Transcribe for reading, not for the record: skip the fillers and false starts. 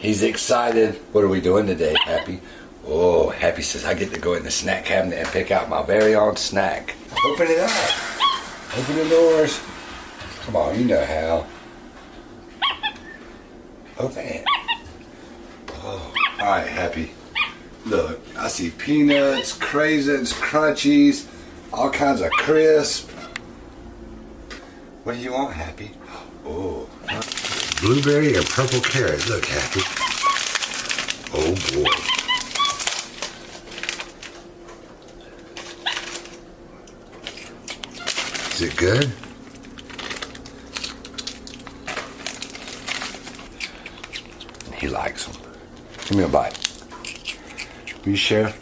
He's excited. What are we doing today, Happy? Oh, Happy says I get to go in the snack cabinet and pick out my very own snack. Open it up. Open the doors. Come on, you know how. Open it. Oh, all right, Happy. Look, I see peanuts, craisins, crunchies, all kinds of crisp. What do you want, Happy? Oh, blueberry or purple carrot. Look, Happy. Oh boy. Is it good? He likes them. Give me a bite. Will you share?